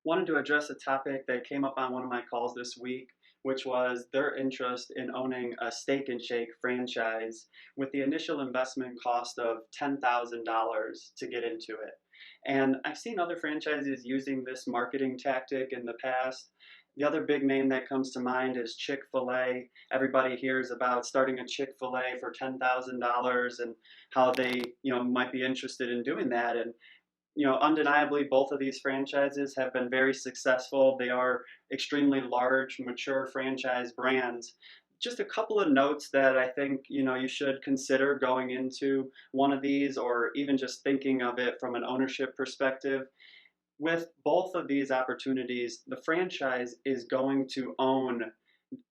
Wanted to address a topic that came up on one of my calls this week, which was their interest in owning a Steak and Shake franchise with the initial investment cost of $10,000 to get into it. And I've seen other franchises using this marketing tactic in the past. The other big name that comes to mind is Chick-fil-A. Everybody hears about starting a Chick-fil-A for $10,000 and how they, might be interested in doing that. And undeniably, both of these franchises have been very successful. They are extremely large, mature franchise brands. Just a couple of notes that I think, you should consider going into one of these or even just thinking of it from an ownership perspective. With both of these opportunities, the franchise is going to own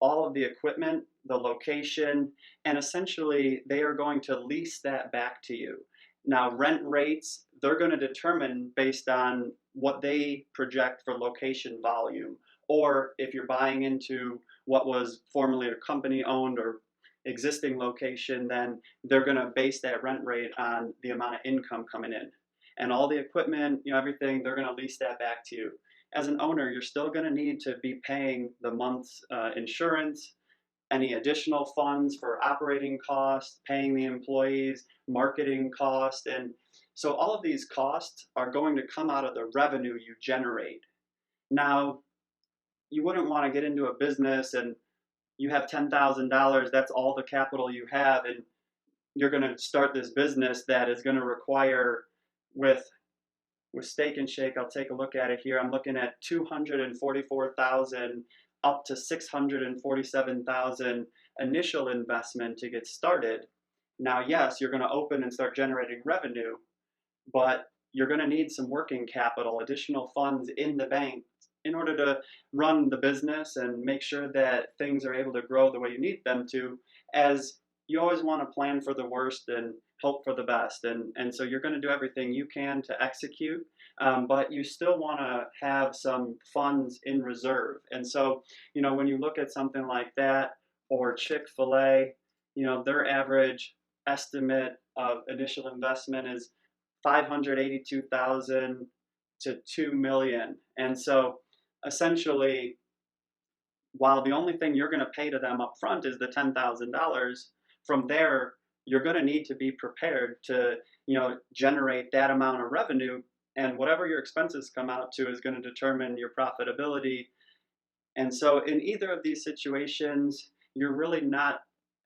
all of the equipment, the location, and essentially they are going to lease that back to you. Now, rent rates, they're going to determine based on what they project for location volume. Or if you're buying into what was formerly a company owned or existing location, then they're going to base that rent rate on the amount of income coming in. And all the equipment, everything, they're going to lease that back to you. As an owner, you're still going to need to be paying the month's insurance, any additional funds for operating costs, paying the employees, marketing costs. And so all of these costs are going to come out of the revenue you generate. Now, you wouldn't want to get into a business and you have $10,000, that's all the capital you have, and you're going to start this business that is going to require with Steak and Shake. I'll take a look at it here. I'm looking at 244,000 up to 647,000 initial investment to get started. Now, yes, you're going to open and start generating revenue, but you're going to need some working capital, additional funds in the bank in order to run the business and make sure that things are able to grow the way you need them to, as you always want to plan for the worst and hope for the best. And so you're going to do everything you can to execute, but you still want to have some funds in reserve. And so, when you look at something like that or Chick-fil-A, their average estimate of initial investment is 582,000 to 2 million. And so essentially, while the only thing you're going to pay to them up front is the $10,000, from there, you're going to need to be prepared to, generate that amount of revenue, and whatever your expenses come out to is going to determine your profitability. And so in either of these situations, you're really not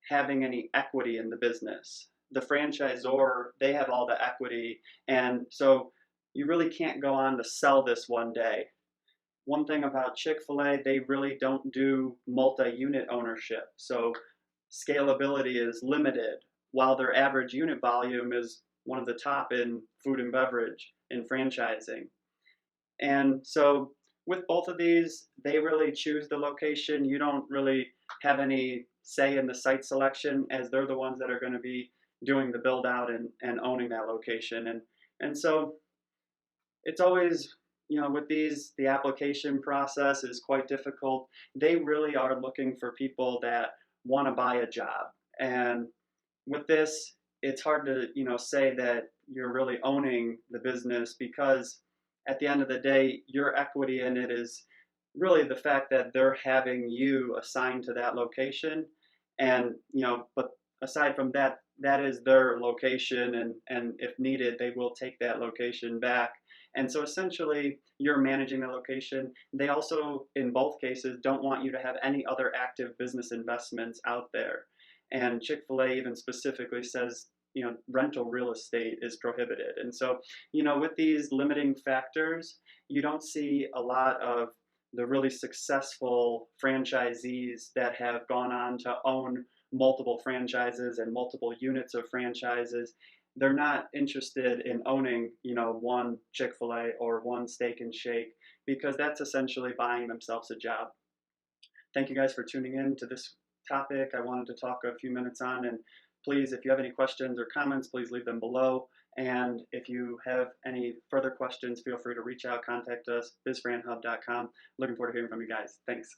having any equity in the business. The franchisor, they have all the equity, and so you really can't go on to sell this one day. One thing about Chick-fil-A, they really don't do multi-unit ownership, so scalability is limited, while their average unit volume is one of the top in food and beverage in franchising. And so with both of these, they really choose the location. You don't really have any say in the site selection, as they're the ones that are going to be doing the build out and owning that location. And so it's always, with these, the application process is quite difficult. They really are looking for people that want to buy a job. And with this, it's hard to, say that you're really owning the business, because at the end of the day, your equity in it is really the fact that they're having you assigned to that location. And, but aside from that, that is their location, and if needed, they will take that location back. And so essentially, you're managing the location. They also, in both cases, don't want you to have any other active business investments out there. And Chick-fil-A even specifically says, rental real estate is prohibited. And so, with these limiting factors, you don't see a lot of the really successful franchisees that have gone on to own multiple franchises and multiple units of franchises. They're not interested in owning, one Chick-fil-A or one Steak and Shake, because that's essentially buying themselves a job. Thank you guys for tuning in to this topic I wanted to talk a few minutes on. And please, if you have any questions or comments, please leave them below. And if you have any further questions, feel free to reach out, contact us, BizFranHub.com. Looking forward to hearing from you guys. Thanks.